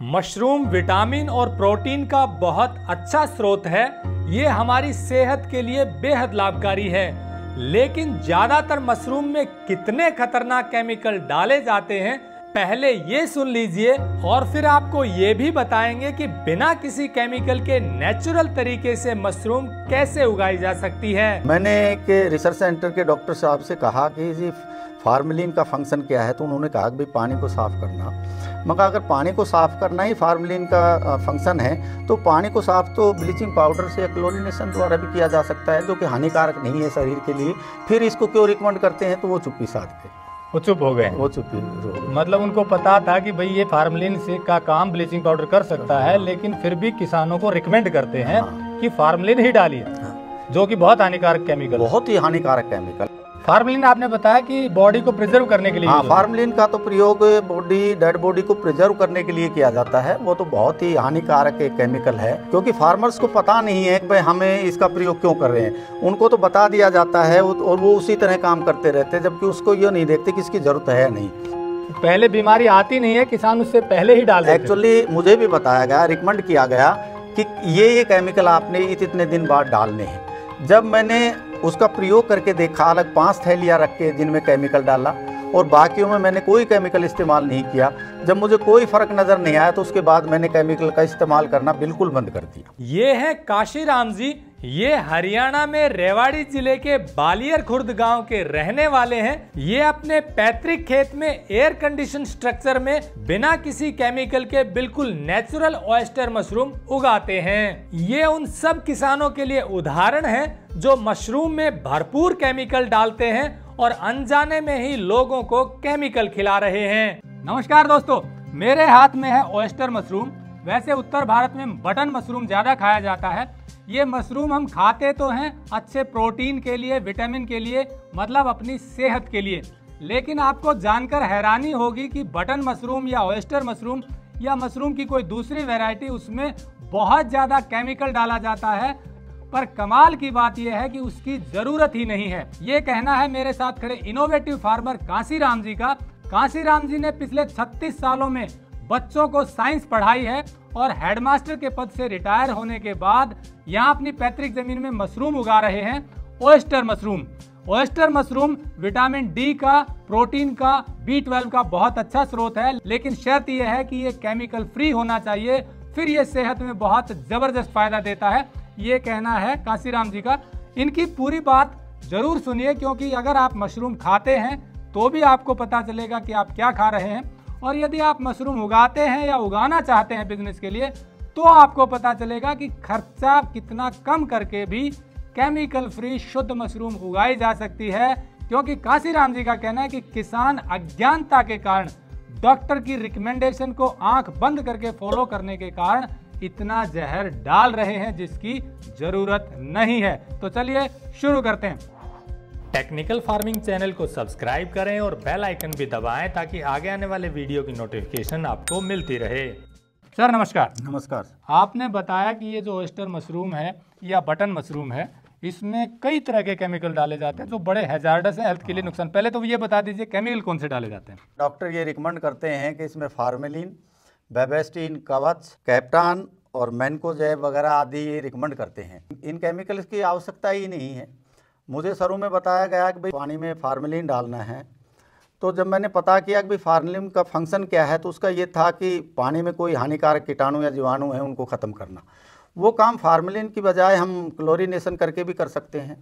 Mushroom vitamin और protein का बहुत अच्छा स्रोत है। ये हमारी सेहत के लिए बेहद लाभकारी है। लेकिन ज्यादातर मशरूम में कितने खतरनाक केमिकल डाले जाते हैं, पहले ये सुन लीजिए और फिर आपको ये भी बताएंगे कि बिना किसी केमिकल के नेचुरल तरीके से मशरूम कैसे उगाई जा सकती है। मैंने एक रिसर्च सेंटर के डॉक्टर साहब से कहा कि जी फार्मेलिन का फंक्शन क्या है, तो उन्होंने कहा कि भाई पानी को साफ़ करना। मगर अगर पानी को साफ़ करना ही फार्मेलिन का फंक्शन है, तो पानी को साफ़ तो ब्लीचिंग पाउडर से या क्लोरीनेशन द्वारा भी किया जा सकता है, जो कि हानिकारक नहीं है शरीर के लिए। फिर इसको क्यों रिकमेंड करते हैं, तो वो चुप्पी साध के वो चुप हो गए। मतलब उनको पता था कि भाई ये फार्मेलिन से का काम ब्लीचिंग पाउडर कर सकता है, लेकिन फिर भी किसानों को रिकमेंड करते हैं कि फार्मेलिन ही डालिए, जो कि बहुत हानिकारक केमिकल, बहुत ही हानिकारक केमिकल। फार्मेलिन आपने बताया कि बॉडी को प्रिजर्व करने के लिए। हाँ, फार्मेलिन का तो प्रयोग डेड बॉडी को प्रिजर्व करने के लिए किया जाता है। वो तो बहुत ही हानिकारक एक केमिकल है, क्योंकि फार्मर्स को पता नहीं है कि भाई हमें इसका प्रयोग क्यों कर रहे हैं। उनको तो बता दिया जाता है और वो उसी तरह काम करते रहते हैं, जबकि उसको ये नहीं देखते कि इसकी जरूरत है या नहीं। पहले बीमारी आती नहीं है, किसान उससे पहले ही डाल देते हैं। एक्चुअली मुझे भी बताया गया, रिकमेंड किया गया कि ये केमिकल आपने इतने दिन बाद डालने हैं। जब मैंने उसका प्रयोग करके देखा, अलग 5 थैलियाँ रख के जिनमें केमिकल डाला और बाकियों में मैंने कोई केमिकल इस्तेमाल नहीं किया। जब मुझे कोई फ़र्क नज़र नहीं आया, तो उसके बाद मैंने केमिकल का इस्तेमाल करना बिल्कुल बंद कर दिया। ये है काशीराम जी। ये हरियाणा में रेवाड़ी जिले के बालियर खुर्द गांव के रहने वाले हैं। ये अपने पैतृक खेत में एयर कंडीशन स्ट्रक्चर में बिना किसी केमिकल के बिल्कुल नेचुरल ऑयस्टर मशरूम उगाते हैं। ये उन सब किसानों के लिए उदाहरण है जो मशरूम में भरपूर केमिकल डालते हैं और अनजाने में ही लोगों को केमिकल खिला रहे हैं। नमस्कार दोस्तों, मेरे हाथ में है ऑयस्टर मशरूम। वैसे उत्तर भारत में बटन मशरूम ज्यादा खाया जाता है। ये मशरूम हम खाते तो हैं अच्छे प्रोटीन के लिए, विटामिन के लिए, मतलब अपनी सेहत के लिए। लेकिन आपको जानकर हैरानी होगी कि बटन मशरूम या ऑयस्टर मशरूम या मशरूम की कोई दूसरी वैरायटी, उसमें बहुत ज़्यादा केमिकल डाला जाता है। पर कमाल की बात यह है कि उसकी ज़रूरत ही नहीं है। ये कहना है मेरे साथ खड़े इनोवेटिव फार्मर काशीराम जी का। काशीराम जी ने पिछले 36 सालों में बच्चों को साइंस पढ़ाई है और हेडमास्टर के पद से रिटायर होने के बाद यहाँ अपनी पैतृक जमीन में मशरूम उगा रहे हैं, oyster mushroom. Oyster mushroom vitamin D का, प्रोटीन का, B12 का बहुत अच्छा स्रोत है, लेकिन शर्त यह है कि ये केमिकल फ्री होना चाहिए, फिर ये सेहत में बहुत जबरदस्त फायदा देता है। ये कहना है काशीराम जी का। इनकी पूरी बात जरूर सुनिए, क्योंकि अगर आप मशरूम खाते हैं तो भी आपको पता चलेगा कि आप क्या खा रहे हैं, और यदि आप मशरूम उगाते हैं या उगाना चाहते हैं बिजनेस के लिए, तो आपको पता चलेगा कि खर्चा कितना कम करके भी केमिकल फ्री शुद्ध मशरूम उगाई जा सकती है। क्योंकि काशीराम जी का कहना है कि किसान अज्ञानता के कारण डॉक्टर की रिकमेंडेशन को आंख बंद करके फॉलो करने के कारण इतना जहर डाल रहे हैं जिसकी जरूरत नहीं है। तो चलिए शुरू करते हैं। टेक्निकल फार्मिंग चैनल को सब्सक्राइब करें और बेल आइकन भी दबाएं, ताकि आगे आने वाले वीडियो की नोटिफिकेशन आपको मिलती रहे। सर नमस्कार। नमस्कार। आपने बताया कि ये जो ऑयस्टर मशरूम है या बटन मशरूम है, इसमें कई तरह के केमिकल डाले जाते हैं जो बड़े हैजार्डस हैं, हेल्थ के लिए नुकसान। पहले तो ये बता दीजिए केमिकल कौन से डाले जाते हैं। डॉक्टर ये रिकमेंड करते हैं कि इसमें फार्मेलिन, बेबेस्टिन, कवच, कैप्टान और मैनकोजेब वगैरह आदि ये रिकमेंड करते हैं। इन केमिकल्स की आवश्यकता ही नहीं है। मुझे शुरू में बताया गया कि भाई पानी में फार्मेलिन डालना है, तो जब मैंने पता किया कि भाई फार्मेलिन का फंक्शन क्या है, तो उसका ये था कि पानी में कोई हानिकारक कीटाणु या जीवाणु हैं उनको ख़त्म करना। वो काम फार्मेलिन की बजाय हम क्लोरीनेशन करके भी कर सकते हैं,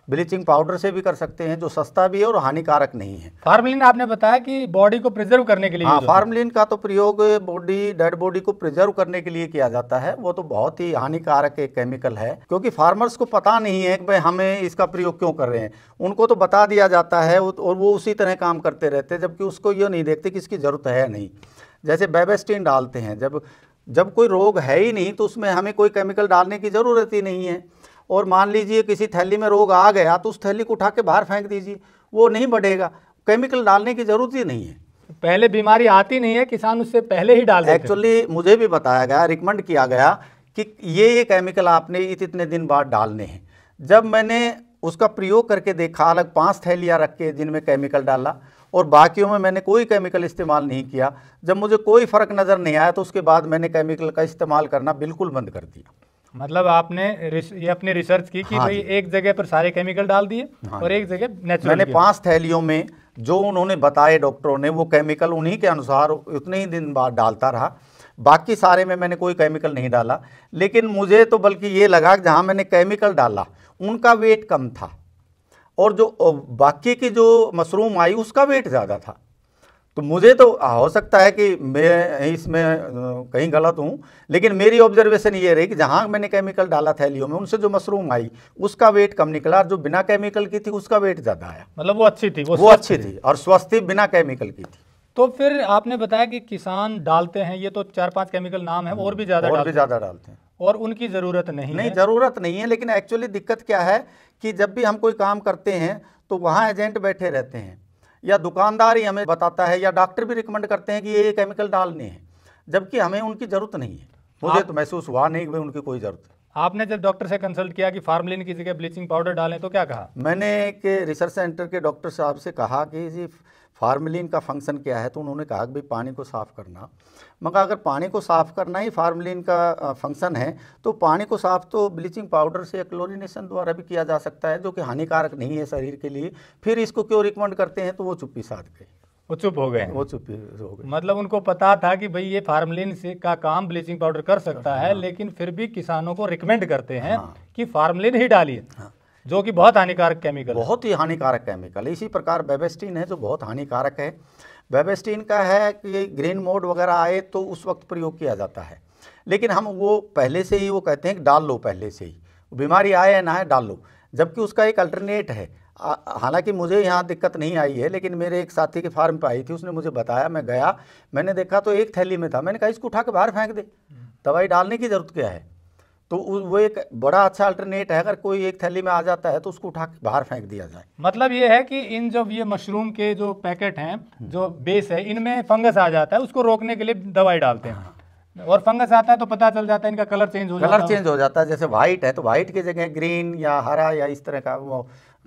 ब्लीचिंग पाउडर से भी कर सकते हैं, जो सस्ता भी है और हानिकारक नहीं है। फार्मेलिन आपने बताया कि बॉडी को प्रिजर्व करने के लिए। हाँ, फार्मेलिन का तो प्रयोग डेड बॉडी को प्रिजर्व करने के लिए किया जाता है। वो तो बहुत ही हानिकारक एक केमिकल है, क्योंकि फार्मर्स को पता नहीं है कि भाई हमें इसका प्रयोग क्यों कर रहे हैं। उनको तो बता दिया जाता है और वो उसी तरह काम करते रहते हैं, जबकि उसको ये नहीं देखते कि इसकी ज़रूरत है या नहीं। जैसे बेबेस्टिन डालते हैं, जब कोई रोग है ही नहीं, तो उसमें हमें कोई केमिकल डालने की ज़रूरत ही नहीं है। और मान लीजिए किसी थैली में रोग आ गया, तो उस थैली को उठा के बाहर फेंक दीजिए, वो नहीं बढ़ेगा। केमिकल डालने की ज़रूरत ही नहीं है। पहले बीमारी आती नहीं है, किसान उससे पहले ही डाल देते हैं। एक्चुअली मुझे भी बताया गया, रिकमेंड किया गया कि ये केमिकल आपने इतने दिन बाद डालने हैं। जब मैंने उसका प्रयोग करके देखा, अलग 5 थैलियाँ रख के जिनमें केमिकल डाला और बाकियों में मैंने कोई केमिकल इस्तेमाल नहीं किया। जब मुझे कोई फ़र्क नज़र नहीं आया तो उसके बाद मैंने केमिकल का इस्तेमाल करना बिल्कुल बंद कर दिया। मतलब आपने ये अपनी रिसर्च की कि भाई एक जगह पर सारे केमिकल डाल दिए और एक जगह नेचुरल। मैंने 5 थैलियों में जो उन्होंने बताए डॉक्टरों ने वो केमिकल उन्हीं के अनुसार उतने ही दिन बाद डालता रहा। बाकी सारे में मैंने कोई केमिकल नहीं डाला। लेकिन मुझे तो बल्कि ये लगा कि जहाँ मैंने केमिकल डाला उनका वेट कम था और जो बाकी की जो मशरूम आई उसका वेट ज़्यादा था। तो मुझे तो हो सकता है कि मैं इसमें कहीं गलत हूँ, लेकिन मेरी ऑब्जर्वेशन ये रही कि जहाँ मैंने केमिकल डाला थैलियों में उनसे जो मशरूम आई उसका वेट कम निकला, जो बिना केमिकल की थी उसका वेट ज़्यादा आया। मतलब वो अच्छी थी, वो अच्छी थी और स्वस्थ थी, बिना केमिकल की थी। तो फिर आपने बताया कि किसान डालते हैं, ये तो 4-5 केमिकल नाम है, और भी ज़्यादा डालते हैं और उनकी ज़रूरत नहीं है। ज़रूरत नहीं है। लेकिन एक्चुअली दिक्कत क्या है कि जब भी हम कोई काम करते हैं तो वहाँ एजेंट बैठे रहते हैं या दुकानदार ही हमें बताता है या डॉक्टर भी रिकमेंड करते हैं कि ये केमिकल डालने हैं, जबकि हमें उनकी ज़रूरत नहीं है। मुझे तो महसूस हुआ नहीं कि उनकी कोई ज़रूरत है। आपने जब डॉक्टर से कंसल्ट किया कि फार्मलिन की जगह ब्लीचिंग पाउडर डालें तो क्या कहा? मैंने एक रिसर्च सेंटर के डॉक्टर साहब से कहा कि जी फार्मलिन का फंक्शन क्या है, तो उन्होंने कहा कि भाई पानी को साफ़ करना। मगर अगर पानी को साफ़ करना ही फार्मलिन का फंक्शन है तो पानी को साफ़ तो ब्लीचिंग पाउडर से क्लोरीनेशन द्वारा भी किया जा सकता है, जो कि हानिकारक नहीं है शरीर के लिए। फिर इसको क्यों रिकमेंड करते हैं? तो वो चुप्पी साध गए, वो चुप हो गए, वो चुप्पी हो गए। मतलब उनको पता था कि भाई ये फार्मलिन से का काम ब्लीचिंग पाउडर कर सकता है, लेकिन फिर भी किसानों को रिकमेंड करते हैं कि फार्मलिन ही डालिए, जो कि बहुत हानिकारक केमिकल, बहुत ही हानिकारक केमिकल है। इसी प्रकार बेबेस्टिन है जो बहुत हानिकारक है। बेबेस्टिन का है कि ग्रीन मोड वगैरह आए तो उस वक्त प्रयोग किया जाता है, लेकिन हम वो पहले से ही वो कहते हैं कि डाल लो, पहले से ही बीमारी आए या ना आए डाल लो, जबकि उसका एक अल्टरनेट है। हालांकि मुझे यहाँ दिक्कत नहीं आई है, लेकिन मेरे एक साथी के फार्म पे आई थी, उसने मुझे बताया, मैं गया, मैंने देखा तो एक थैली में था। मैंने कहा इसको उठा के बाहर फेंक दे, दवाई डालने की ज़रूरत क्या है? तो वो एक बड़ा अच्छा अल्टरनेट है। अगर कोई एक थैली में आ जाता है तो उसको उठा के बाहर फेंक दिया जाए। मतलब ये है कि इन जो ये मशरूम के जो पैकेट हैं, जो बेस है, इनमें फंगस आ जाता है, उसको रोकने के लिए दवाई डालते हैं। और फंगस आता है तो पता चल जाता है इनका कलर चेंज हो जाता है। जैसे वाइट है तो वाइट की जगह ग्रीन या हरा या इस तरह का वो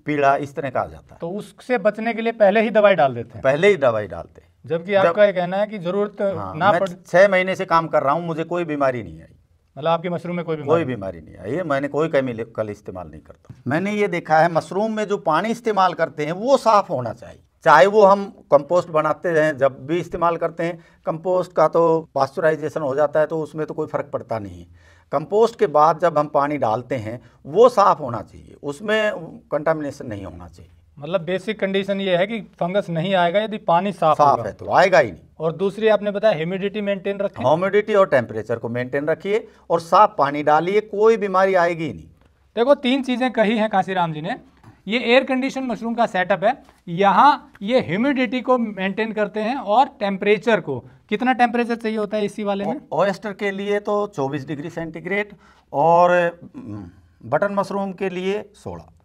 पीला इस तरह का आ जाता है। तो उससे बचने के लिए पहले ही दवाई डाल देते हैं, पहले ही दवाई डालते हैं। जबकि आपका ये कहना है कि जरूरत ना पड़े। 6 महीने से काम कर रहा हूँ, मुझे कोई बीमारी नहीं आई। मतलब आपके मशरूम में कोई बीमारी नहीं आई है। मैंने कोई केमिकल इस्तेमाल नहीं करता। मैंने ये देखा है मशरूम में जो पानी इस्तेमाल करते हैं वो साफ़ होना चाहिए। चाहे वो हम कंपोस्ट बनाते हैं, जब भी इस्तेमाल करते हैं, कंपोस्ट का तो पास्चराइजेशन हो जाता है तो उसमें तो कोई फ़र्क पड़ता नहीं है। कंपोस्ट के बाद जब हम पानी डालते हैं वो साफ़ होना चाहिए, उसमें कंटामिनेशन नहीं होना चाहिए। मतलब बेसिक कंडीशन ये है कि फंगस नहीं आएगा यदि पानी साफ है तो आएगा ही नहीं। और दूसरी आपने बताया ह्यूमिडिटी मेंटेन रखें। ह्यूमिडिटी और टेम्परेचर को मेंटेन रखिए और साफ पानी डालिए, कोई बीमारी आएगी ही नहीं। देखो 3 चीज़ें कही हैं काशीराम जी ने। ये एयर कंडीशन मशरूम का सेटअप है, यहाँ ये ह्यूमिडिटी को मेंटेन करते हैं और टेम्परेचर को, कितना टेम्परेचर चाहिए होता है इसी वाले में? ऑयस्टर के लिए तो 24 डिग्री सेंटीग्रेड और बटन मशरूम के लिए 16।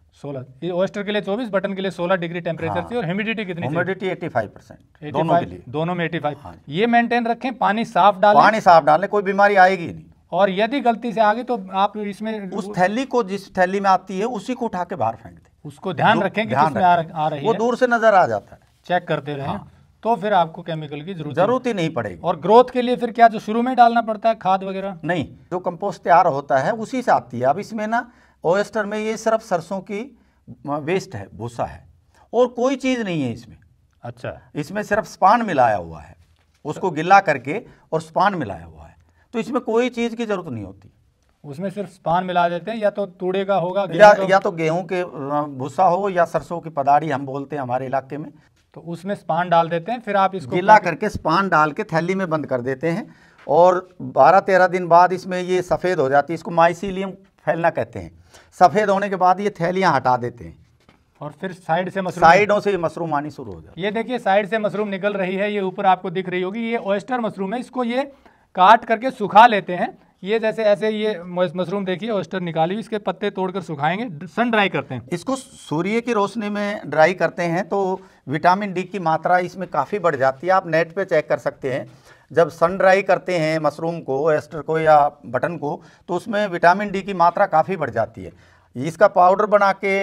ऑयस्टर के लिए 24, बटन के लिए 16 डिग्री टेम्परेचर चाहिए। और ह्यूमिडिटी कितनी? ह्यूमिडिटी 85%, दोनों के लिए, दोनों में 85। ये मेंटेन रखें, पानी साफ डालें, पानी साफ डालें, कोई बीमारी आएगी नहीं। और यदि गलती से आ गई तो आप इसमें उस थैली को, जिस थैली में आती है उसी को उठा के बाहर फेंक दें। उसको ध्यान रखें कि किसमें आ रही है, वो दूर से नजर आ जाता है, चेक करते रहें। तो फिर आपको केमिकल की जरूरत ही नहीं पड़ेगी। और ग्रोथ के लिए फिर क्या जो शुरू में डालना पड़ता है खाद वगैरह? नहीं, जो कंपोस्ट तैयार होता है उसी से आती है। अब इसमें ना ऑयस्टर में ये सिर्फ सरसों की वेस्ट है, भूसा है, और कोई चीज़ नहीं है इसमें। अच्छा, इसमें सिर्फ स्पान मिलाया हुआ है, उसको गिला करके और स्पान मिलाया हुआ है, तो इसमें कोई चीज़ की जरूरत नहीं होती। उसमें सिर्फ स्पान मिला देते हैं, या तो तूड़े का होगा या तो गेहूं के भूसा हो या सरसों की पदाड़ी हम बोलते हैं हमारे इलाके में, तो उसमें स्पान डाल देते हैं। फिर आप इसको गिला करके स्पान डाल के थैली में बंद कर देते हैं और 12-13 दिन बाद इसमें ये सफ़ेद हो जाती है। इसको माइसीलियम फैलना कहते हैं। सफ़ेद होने के बाद ये थैलियाँ हटा देते हैं और फिर साइडों से ये मशरूम आनी शुरू हो जाती है। ये देखिए साइड से मशरूम निकल रही है, ये ऊपर आपको दिख रही होगी, ये ऑयस्टर मशरूम है। इसको ये काट करके सुखा लेते हैं। ये जैसे ऐसे ये मशरूम देखिए ऑयस्टर निकाली हुई, इसके पत्ते तोड़कर सुखाएंगे, सन ड्राई करते हैं। इसको सूर्य की रोशनी में ड्राई करते हैं तो विटामिन डी की मात्रा इसमें काफ़ी बढ़ जाती है। आप नेट पे चेक कर सकते हैं, जब सन ड्राई करते हैं मशरूम को, ऑयस्टर को या बटन को, तो उसमें विटामिन डी की मात्रा काफ़ी बढ़ जाती है। इसका पाउडर बना के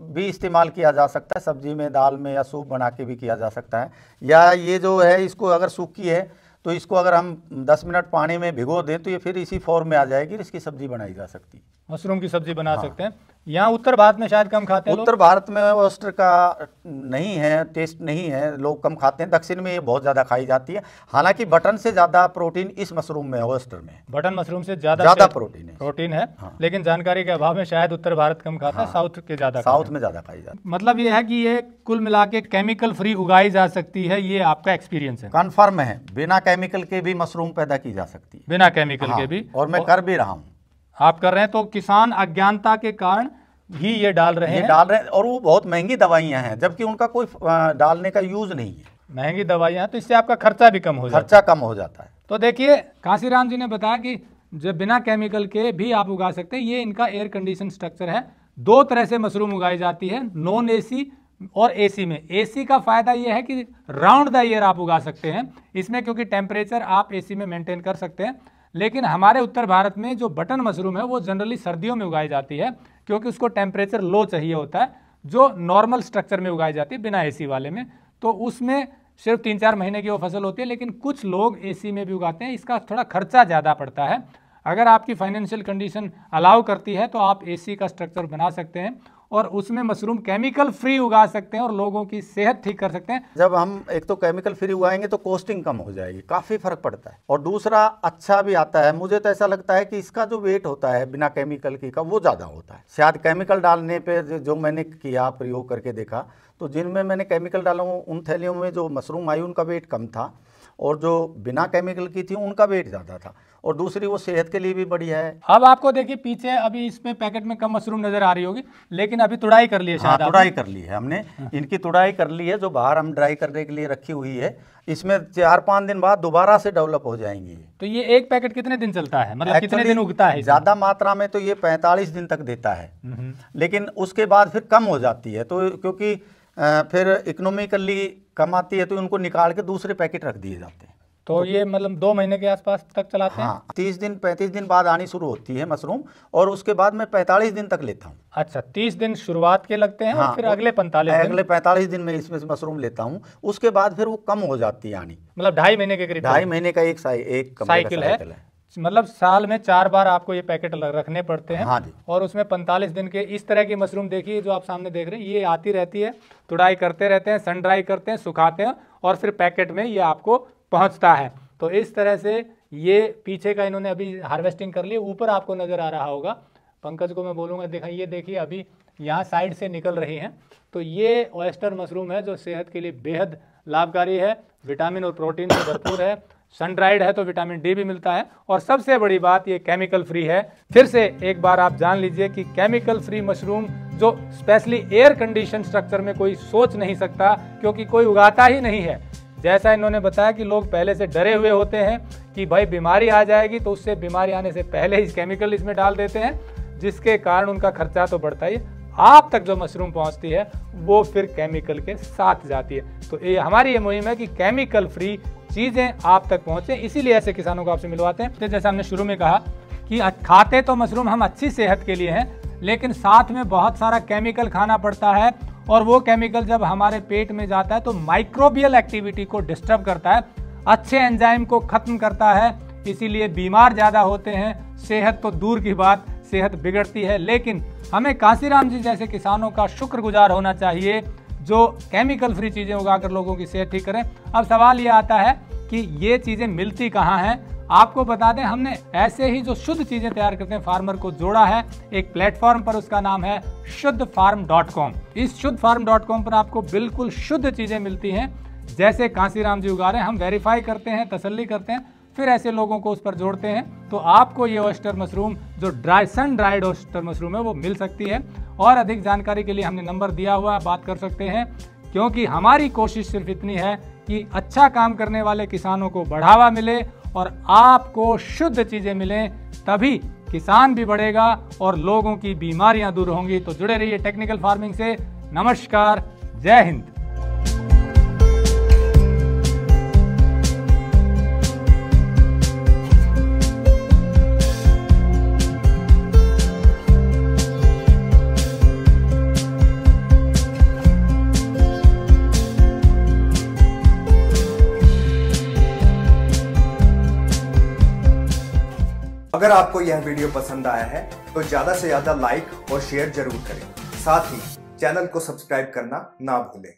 भी इस्तेमाल किया जा सकता है, सब्जी में, दाल में, या सूप बना के भी किया जा सकता है। या ये जो है इसको अगर सूखी है तो इसको अगर हम 10 मिनट पानी में भिगो दें तो ये फिर इसी फॉर्म में आ जाएगी, इसकी सब्जी बनाई जा सकती है। मशरूम की सब्जी बना सकते हैं। यहाँ उत्तर भारत में शायद कम खाते हैं उत्तर भारत में ऑयस्टर का नहीं है, टेस्ट नहीं है, लोग कम खाते हैं। दक्षिण में ये बहुत ज़्यादा खाई जाती है। हालांकि बटन से ज़्यादा प्रोटीन इस मशरूम में है, ऑयस्टर में। बटन मशरूम से ज़्यादा प्रोटीन है। हाँ। लेकिन जानकारी के अभाव में शायद उत्तर भारत कम खाता है, साउथ के ज़्यादा, साउथ में ज़्यादा खाई जाती है। मतलब ये है कि ये कुल मिला के केमिकल फ्री उगाई जा सकती है, ये आपका एक्सपीरियंस है? कन्फर्म है, बिना केमिकल के भी मशरूम पैदा की जा सकती है, बिना केमिकल के भी। और मैं कर भी रहा हूँ। आप कर रहे हैं, तो किसान अज्ञानता के कारण ही ये डाल रहे हैं। और वो बहुत महंगी दवाइयाँ हैं, जबकि उनका कोई डालने का यूज नहीं है। महंगी दवाइयाँ हैं तो इससे आपका खर्चा भी कम हो जाता है। खर्चा कम हो जाता है। तो देखिए, कांसीराम जी ने बताया कि जब बिना केमिकल के भी आप उगा सकते हैं। ये इनका एयर कंडीशन स्ट्रक्चर है। 2 तरह से मशरूम उगाई जाती है, नॉन एसी और एसी में। एसी का फायदा ये है कि राउंड द ईयर आप उगा सकते हैं इसमें, क्योंकि टेम्परेचर आप एसी में मेंटेन कर सकते हैं। लेकिन हमारे उत्तर भारत में जो बटन मशरूम है वो जनरली सर्दियों में उगाई जाती है, क्योंकि उसको टेम्परेचर लो चाहिए होता है। जो नॉर्मल स्ट्रक्चर में उगाई जाती है बिना एसी वाले में, तो उसमें सिर्फ 3-4 महीने की वो फसल होती है। लेकिन कुछ लोग एसी में भी उगाते हैं, इसका थोड़ा खर्चा ज़्यादा पड़ता है। अगर आपकी फाइनेंशियल कंडीशन अलाउ करती है तो आप एसी का स्ट्रक्चर बना सकते हैं और उसमें मशरूम केमिकल फ्री उगा सकते हैं और लोगों की सेहत ठीक कर सकते हैं। जब हम एक तो केमिकल फ्री उगाएंगे तो कॉस्टिंग कम हो जाएगी, काफ़ी फर्क पड़ता है। और दूसरा अच्छा भी आता है। मुझे तो ऐसा लगता है कि इसका जो वेट होता है बिना केमिकल की का वो ज़्यादा होता है। शायद केमिकल डालने पे जो मैंने किया, प्रयोग करके देखा, तो जिनमें मैंने केमिकल डाला उन थैलियों में जो मशरूम आई उनका वेट कम था, और जो बिना केमिकल की थी उनका वेट ज़्यादा था। और दूसरी वो सेहत के लिए भी बढ़िया है। अब आपको देखिए पीछे अभी इसमें पैकेट में कम मशरूम नजर आ रही होगी, लेकिन अभी तुड़ाई कर ली है शायद। तुड़ाई कर ली है हमने, इनकी तुड़ाई कर ली है। जो बाहर हम ड्राई करने के लिए रखी हुई है, इसमें 4-5 दिन बाद दोबारा से डेवलप हो जाएंगी। तो ये एक पैकेट कितने दिन चलता है, मतलब कितने दिन उगता है? ज़्यादा मात्रा में तो ये 45 दिन तक देता है, लेकिन उसके बाद फिर कम हो जाती है। तो क्योंकि फिर इकोनॉमिकली कम आती है तो उनको निकाल के दूसरे पैकेट रख दिए जाते हैं। तो ये मतलब 2 महीने के आसपास तक चलाते हैं? 30-35 दिन बाद आनी शुरू होती है मशरूम, और उसके बाद मैं 45 दिन तक लेता हूँ। अच्छा, 30 दिन शुरुआत के लगते हैं और फिर अगले 45 दिन में इसमें मशरूम लेता हूँ। उसके बाद फिर वो कम हो जाती है आनी, मतलब 2.5 महीने के करीब। 2.5 महीने का एक साइकिल है। मतलब साल में 4 बार आपको ये पैकेट रखने पड़ते हैं। हाँ जी। और उसमें 45 दिन के इस तरह की मशरूम देखिए जो आप सामने देख रहे हैं, ये आती रहती है, तुड़ाई करते रहते हैं, सन ड्राई करते हैं, सुखाते हैं, और फिर पैकेट में ये आपको पहुंचता है। तो इस तरह से ये पीछे का इन्होंने अभी हार्वेस्टिंग कर ली। ऊपर आपको नज़र आ रहा होगा, पंकज को मैं बोलूँगा देखा, ये देखिए अभी यहाँ साइड से निकल रही हैं। तो ये ऑयस्टर मशरूम है जो सेहत के लिए बेहद लाभकारी है, विटामिन और प्रोटीन से भरपूर है, सन ड्राइड है तो विटामिन डी भी मिलता है, और सबसे बड़ी बात ये केमिकल फ्री है। फिर से एक बार आप जान लीजिए कि केमिकल फ्री मशरूम जो स्पेशली एयर कंडीशन स्ट्रक्चर में कोई सोच नहीं सकता, क्योंकि कोई उगाता ही नहीं है। जैसा इन्होंने बताया कि लोग पहले से डरे हुए होते हैं कि भाई बीमारी आ जाएगी, तो उससे बीमारी आने से पहले ही केमिकल इसमें डाल देते हैं, जिसके कारण उनका खर्चा तो बढ़ता ही, आप तक जो मशरूम पहुंचती है वो फिर केमिकल के साथ जाती है। तो ये हमारी ये मुहिम है कि केमिकल फ्री चीज़ें आप तक पहुंचे, इसीलिए ऐसे किसानों को आपसे मिलवाते हैं। तो जैसे हमने शुरू में कहा कि खाते तो मशरूम हम अच्छी सेहत के लिए हैं, लेकिन साथ में बहुत सारा केमिकल खाना पड़ता है, और वो केमिकल जब हमारे पेट में जाता है तो माइक्रोबियल एक्टिविटी को डिस्टर्ब करता है, अच्छे एंजाइम को खत्म करता है, इसीलिए बीमार ज़्यादा होते हैं। सेहत तो दूर की बात, सेहत बिगड़ती है। लेकिन हमें कांसीराम जी जैसे किसानों का शुक्रगुजार होना चाहिए जो केमिकल फ्री चीज़ें उगाकर लोगों की सेहत ठीक करें। अब सवाल ये आता है कि ये चीज़ें मिलती कहाँ हैं। आपको बता दें, हमने ऐसे ही जो शुद्ध चीज़ें तैयार करते हैं फार्मर को जोड़ा है एक प्लेटफॉर्म पर, उसका नाम है शुद्धफार्म.com। इस शुद्धफार्म.com पर आपको बिल्कुल शुद्ध चीज़ें मिलती हैं, जैसे कांसीराम जी उगा रहे हैं। हम वेरीफाई करते हैं, तसल्ली करते हैं, फिर ऐसे लोगों को उस पर जोड़ते हैं, तो आपको ये ऑयस्टर मशरूम जो सन ड्राइड ऑयस्टर मशरूम है वो मिल सकती है। और अधिक जानकारी के लिए हमने नंबर दिया हुआ है, बात कर सकते हैं, क्योंकि हमारी कोशिश सिर्फ इतनी है कि अच्छा काम करने वाले किसानों को बढ़ावा मिले और आपको शुद्ध चीज़ें मिलें, तभी किसान भी बढ़ेगा और लोगों की बीमारियां दूर होंगी। तो जुड़े रहिए टेक्निकल फार्मिंग से। नमस्कार, जय हिंद। अगर आपको यह वीडियो पसंद आया है तो ज्यादा से ज्यादा लाइक और शेयर जरूर करें। साथ ही चैनल को सब्सक्राइब करना ना भूलें।